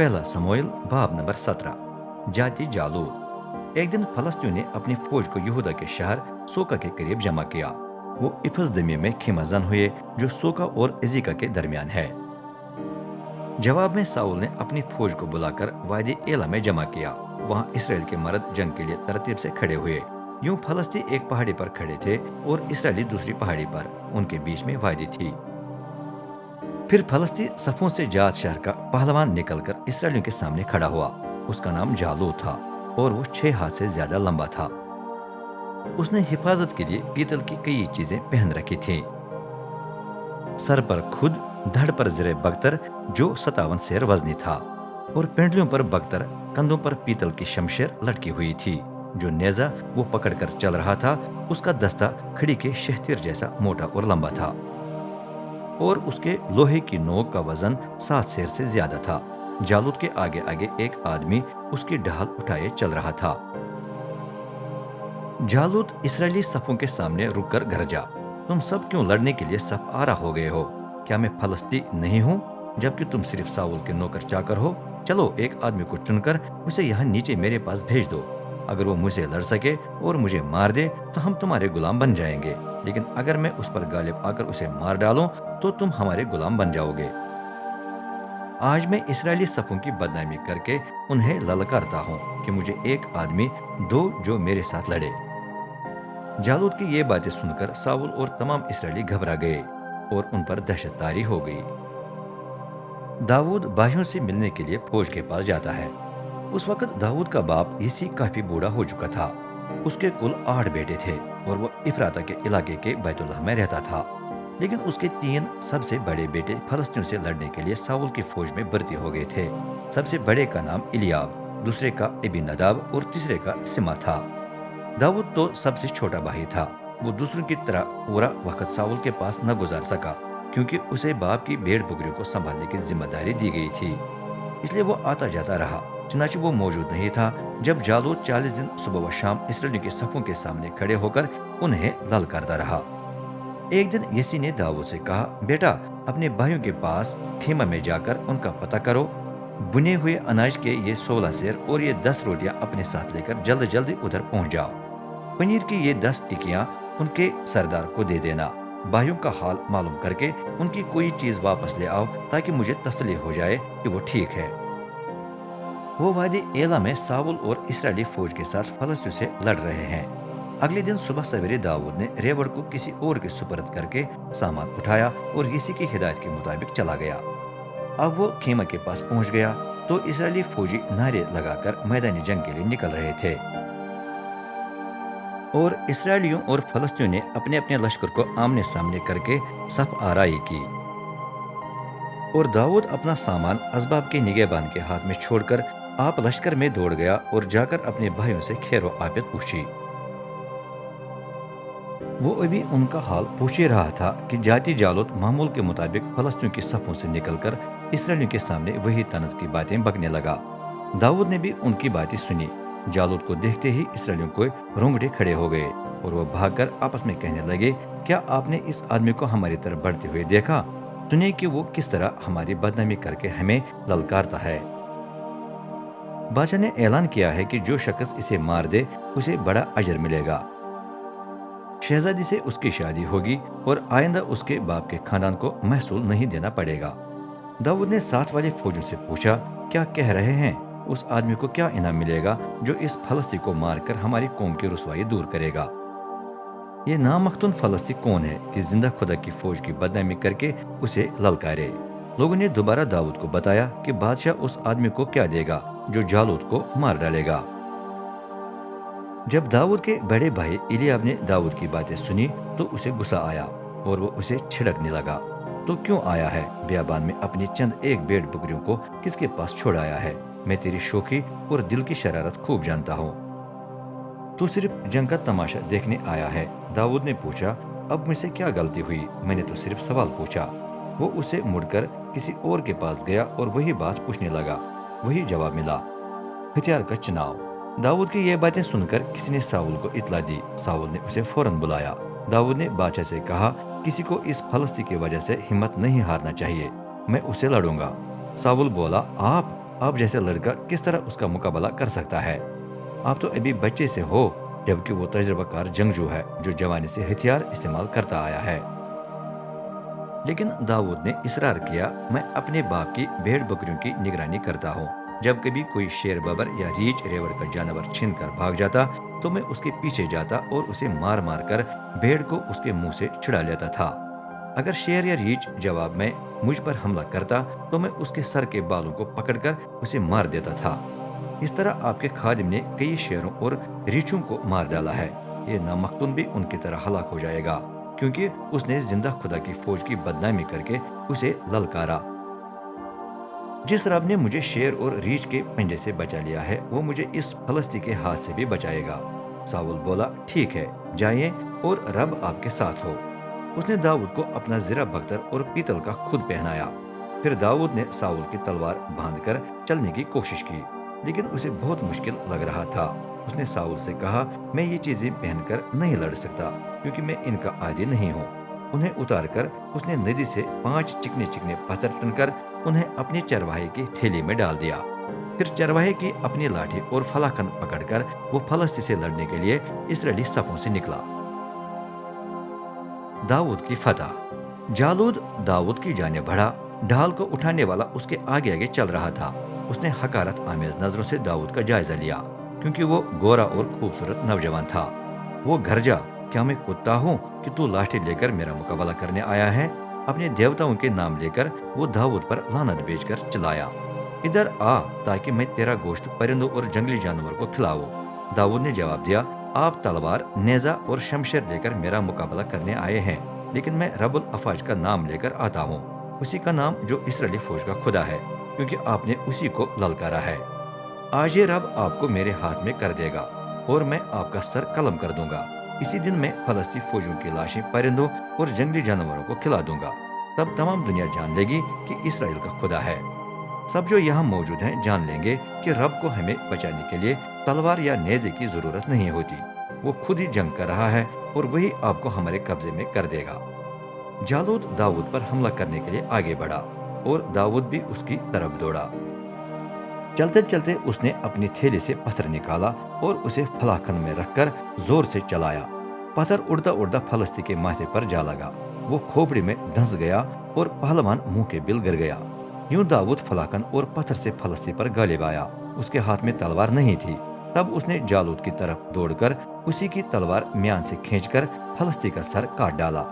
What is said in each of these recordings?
पहला समूएल बाब नंबर 17। जाति जालूद। एक दिन फलस्तियों ने अपनी फौज को यहूदा के शहर सोका के करीब जमा किया। वो इफसदमी में खिमाजन हुए जो सोका और इजिका के दरमियान है। जवाब में साउल ने अपनी फौज को बुलाकर वादी एला में जमा किया। वहां इसराइल के मर्द जंग के लिए तरतीब से खड़े हुए। यूं फलस्ती एक पहाड़ी पर खड़े थे और इसराइली दूसरी पहाड़ी पर। उनके बीच में वादी थी। फिर फलस्ती सफों से जात शहर का पहलवान निकलकर इसराइलियों के सामने खड़ा हुआ। उसका नाम जालूद था और वो 6 हाथ से ज्यादा लंबा था। उसने हिफाजत के लिए पीतल की कई चीजें पहन रखी थी। सर पर खुद, धड़ पर जरे बख्तर जो 57 सेर वजनी था और पेंडलियों पर बख्तर, कंधों पर पीतल की शमशेर लटकी हुई थी। जो नेजा वो पकड़कर चल रहा था, उसका दस्ता खड़ी के शहतीर जैसा मोटा और लंबा था और उसके लोहे की नोक का वजन 7 सेर से ज्यादा था। जालूद के आगे आगे एक आदमी उसकी ढाल उठाए चल रहा था। जालूद इसराइली सफों के सामने रुककर घर जा। तुम सब क्यों लड़ने के लिए सफ आरा हो गए हो? क्या मैं फलस्ती नहीं हूँ जबकि तुम सिर्फ साउल के नौकर चाकर हो? चलो एक आदमी को चुनकर उसे यहाँ नीचे मेरे पास भेज दो। अगर वो मुझे लड़ सके और मुझे मार दे तो हम तुम्हारे गुलाम बन जाएंगे, लेकिन अगर मैं उस पर गालिब आकर उसे मार डालूं तो तुम हमारे गुलाम बन जाओगे। आज मैं इसराइली सफों की बदनामी करके उन्हें ललकारता हूँ कि मुझे एक आदमी दो जो मेरे साथ लड़े। जालूद की ये बातें सुनकर साउल और तमाम इसराइली घबरा गए और उन पर दहशत तारी हो गई। दाऊद भाइयों से मिलने के लिए फौज के पास जाता है। उस वक्त दाऊद का बाप यिसी काफी बूढ़ा हो चुका था। उसके कुल 8 बेटे थे और वो इफ्राता के इलाके के बैतुल्लाह में रहता था। लेकिन उसके 3 सबसे बड़े बेटे फलस्तियों से लड़ने के लिए साउल की फौज में भर्ती हो गए थे। सबसे बड़े का नाम इलियाब, दूसरे का अबीनदाब और तीसरे का सिमा था। दाऊद तो सबसे छोटा भाई था। वो दूसरों की तरह पूरा वक्त साउल के पास न गुजार सका क्योंकि उसे बाप की भेड़ बकरियों को संभालने की जिम्मेदारी दी गई थी। इसलिए वो आता जाता रहा। चनाचे वो मौजूद नहीं था जब जालूद 40 दिन सुबह व शाम इसराइलियों के सफों के सामने खड़े होकर उन्हें ललकारता रहा। एक दिन यिसी ने दाऊद से कहा, बेटा अपने भाइयों के पास खेमा में जाकर उनका पता करो। बुने हुए अनाज के ये 16 सेर और ये 10 रोटियां अपने साथ लेकर जल्द जल्दी उधर पहुंच जाओ। पनीर की ये 10 टिकियां उनके सरदार को दे देना। भाइयों का हाल मालूम करके उनकी कोई चीज वापस ले आओ ताकि मुझे तसल्ली हो जाए कि वो ठीक है। वो वादी एला में साउल और इसराइली फौज के साथ फलस्तियों से लड़ रहे हैं। अगले दिन सुबह सवेरे दाऊद ने रेवड़ को किसी और के सुपर्द करके सामान उठाया और यिसी की हिदायत के मुताबिक चला गया। अब वो खेमा के पास पहुंच गया तो इसराइली फौजी नारे लगाकर मैदानी जंग के लिए निकल रहे थे और इसराइलियों और फलस्तियों ने अपने अपने लश्कर को आमने सामने करके सफ आराई की। और दाऊद अपना सामान असबाब के निगहबान के हाथ में छोड़कर आप लश्कर में दौड़ गया और जाकर अपने भाइयों से खैर आफियत पूछी। वो अभी उनका हाल पूछ ही रहा था कि जाति जालूद मामूल के मुताबिक फलस्तियों की सफों से निकलकर इसराइलियों के सामने वही तनज की बातें बकने लगा। दाऊद ने भी उनकी बातें सुनी। जालूद को देखते ही इसराइलियों को रोंगटे खड़े हो गए और वो भागकर आपस में कहने लगे, क्या आपने इस आदमी को हमारी तरफ बढ़ते हुए देखा? सुनिए कि वो किस तरह हमारी बदनामी करके हमें ललकारता है। बादशाह ने ऐलान किया है कि जो शख्स इसे मार दे उसे बड़ा अजर मिलेगा। शहजादी से उसकी शादी होगी और आइंदा उसके बाप के खानदान को महसूल नहीं देना पड़ेगा। दाऊद ने साथ वाले फौजों से पूछा, क्या कह रहे हैं? उस आदमी को क्या इनाम मिलेगा जो इस फलस्ती को मारकर हमारी कौम की रुसवाई दूर करेगा? ये नामख्तून फलस्ती कौन है कि जिंदा खुदा की फौज की बदनामी करके उसे ललकारे? लोगों ने दोबारा दाऊद को बताया कि बादशाह उस आदमी को क्या देगा जो जालूद को मार डालेगा। जब दाऊद के बड़े भाई इलियाब ने दाऊद की बातें सुनी तो उसे गुस्सा आया और वो उसे छिड़कने लगा। तो क्यों आया है? बियाबान में अपनी चंद एक भेड़ बकरियों को किसके पास छोड़ आया है? मैं तेरी शोखी और दिल की शरारत खूब जानता हूँ। तू सिर्फ जंग का तमाशा देखने आया है। दाऊद ने पूछा, अब मुझसे क्या गलती हुई? मैंने तो सिर्फ सवाल पूछा। वो उसे मुड़कर किसी और के पास गया और वही बात पूछने लगा। वही जवाब मिला, हथियार का चुनाव। दाऊद की ये बातें सुनकर किसी ने साउल को इतला दी। साउल ने उसे फौरन बुलाया। दाऊद ने बादशाह से कहा, किसी को इस फलस्ती की वजह से हिम्मत नहीं हारना चाहिए। मैं उसे लड़ूंगा। साउल बोला, आप? آپ جیسا لڑکا کس طرح اس کا مقابلہ کر سکتا ہے؟ آپ تو ابھی بچے سے ہو، جبکہ وہ تجربہ کار جنگجو ہے جو جوانی سے ہتھیار استعمال کرتا آیا ہے۔ لیکن داؤد نے اصرار کیا، میں اپنے باپ کی بھیڑ بکریوں کی نگرانی کرتا ہوں۔ جب کبھی کوئی شیر ببر یا ریچھ ریوڑ کا جانور چھن کر بھاگ جاتا تو میں اس کے پیچھے جاتا اور اسے مار مار کر بھیڑ کو اس کے منہ سے چھڑا لیتا تھا۔ اگر شیر یا ریچھ جواب میں مجھ پر حملہ کرتا تو میں اس کے سر کے بالوں کو پکڑ کر اسے مار دیتا تھا۔ اس طرح آپ کے خادم نے کئی شیروں اور ریچھوں کو مار ڈالا ہے۔ یہ نامختون بھی ان کی طرح ہلاک ہو جائے گا، کیونکہ اس نے زندہ خدا کی فوج کی بدنامی کر کے اسے للکارا۔ جس رب نے مجھے شیر اور ریچھ کے پنجے سے بچا لیا ہے، وہ مجھے اس فلسطی کے ہاتھ سے بھی بچائے گا۔ ساول بولا، ٹھیک ہے، جائیے اور رب آپ کے ساتھ ہو۔ اس نے داؤد کو اپنا زرہ بختر اور پیتل کا خود پہنایا۔ پھر داؤد نے ساول کی تلوار باندھ کر چلنے کی کوشش کی، لیکن اسے بہت مشکل لگ رہا تھا۔ اس نے ساول سے کہا، میں یہ چیزیں پہن کر نہیں لڑ سکتا، کیونکہ میں ان کا عادی نہیں ہوں۔ انہیں اتار کر اس نے ندی سے 5 چکنے چکنے پتھر چن کر انہیں اپنے چرواہے کی تھیلی میں ڈال دیا۔ پھر چرواہے کی اپنی لاٹھی اور فلاخن پکڑ کر وہ فلسطی سے لڑنے کے لیے اسرائیلی صفوں سے نکلا۔ داؤد کی فتح۔ جالود داؤد کی جانب بڑھا، ڈھال کو اٹھانے والا اس کے آگے آگے چل رہا تھا۔ اس نے حقارت آمیز نظروں سے داؤد کا جائزہ لیا، کیونکہ وہ گورا اور خوبصورت نوجوان تھا۔ وہ گھر جا، کیا میں کتا ہوں کہ تو لاٹھی لے کر میرا مقابلہ کرنے آیا ہے؟ اپنے دیوتاؤں کے نام لے کر وہ داؤد پر لعنت بیچ کر چلایا، ادھر آ تاکہ میں تیرا گوشت پرندوں اور جنگلی جانور کو کھلاؤں۔ داؤد نے جواب دیا، آپ تلوار، نیزہ اور شمشیر لے کر میرا مقابلہ کرنے آئے ہیں، لیکن میں رب الافواج کا نام لے کر آتا ہوں، اسی کا نام جو اسرائیلی فوج کا خدا ہے، کیونکہ آپ نے اسی کو للکارا ہے۔ آج یہ رب آپ کو میرے ہاتھ میں کر دے گا اور میں آپ کا سر قلم کر دوں گا۔ اسی دن میں فلسطی فوجوں کی لاشیں پرندوں اور جنگلی جانوروں کو کھلا دوں گا۔ تب تمام دنیا جان لے گی کہ اسرائیل کا خدا ہے۔ سب جو یہاں موجود ہیں جان لیں گے کہ رب کو ہمیں بچانے کے لیے تلوار یا نیزے کی ضرورت نہیں ہوتی، وہ خود ہی جنگ کر رہا ہے اور وہی آپ کو ہمارے قبضے میں کر دے گا۔ جالود داؤد پر حملہ کرنے کے لیے آگے بڑھا اور داؤد بھی اس کی طرف دوڑا۔ چلتے چلتے اس نے اپنی تھیلی سے پتھر نکالا اور اسے فلاخن میں رکھ کر زور سے چلایا۔ پتھر اڑتا اڑتا فلسطی کے ماتھے پر جا لگا، وہ کھوپڑی میں دھنس گیا اور پہلوان منہ کے بل گر گیا۔ یوں داؤد فلاخن اور پتھر سے فلسطی پر غالب آیا۔ اس کے ہاتھ میں تلوار نہیں تھی۔ تب اس نے جالود کی طرف دوڑ کر اسی کی تلوار میان سے کھینچ کر فلسطی کا سر کاٹ ڈالا۔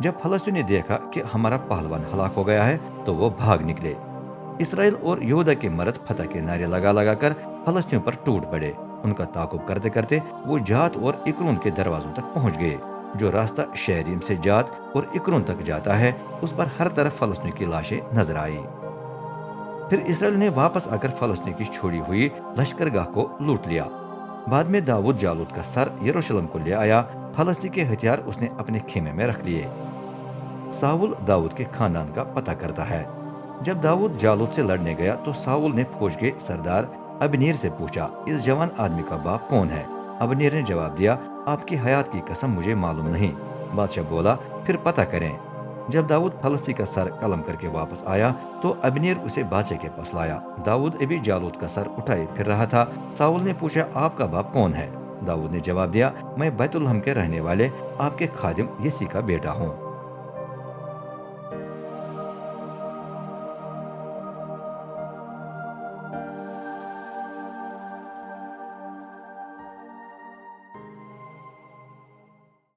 جب فلسطی نے دیکھا کہ ہمارا پہلوان ہلاک ہو گیا ہے تو وہ بھاگ نکلے۔ اسرائیل اور یہودا کے مرد فتح کے نعرے لگا لگا کر فلسطینیوں پر ٹوٹ پڑے۔ ان کا تعاقب کرتے کرتے وہ جات اور اکرون کے دروازوں تک پہنچ گئے۔ جو راستہ شہریم سے جات اور اکرون تک جاتا ہے، اس پر ہر طرف فلسطینیوں کی لاشیں نظر آئی۔ پھر اسرائیل نے واپس آ کر فلسطینیوں کی چھوڑی ہوئی لشکرگاہ کو لوٹ لیا۔ بعد میں داؤد جالود کا سر یروشلم کو لے آیا۔ فلسطین کے ہتھیار اس نے اپنے خیمے میں رکھ لیے۔ ساول داؤد کے خاندان کا پتہ کرتا ہے۔ جب داؤد جالود سے لڑنے گیا تو ساول نے فوج کے سردار ابنیر سے پوچھا، اس جوان آدمی کا باپ کون ہے؟ ابنیر نے جواب دیا، آپ کی حیات کی قسم مجھے معلوم نہیں۔ بادشاہ بولا، پھر پتہ کریں۔ جب داؤد فلسطین کا سر قلم کر کے واپس آیا تو ابنیر اسے بادشاہ کے پاس لایا۔ داؤد ابھی جالود کا سر اٹھائے پھر رہا تھا۔ ساول نے پوچھا، آپ کا باپ کون ہے؟ داؤد نے جواب دیا، میں بیت الحم کے رہنے والے آپ کے خادم یسی کا بیٹا ہوں۔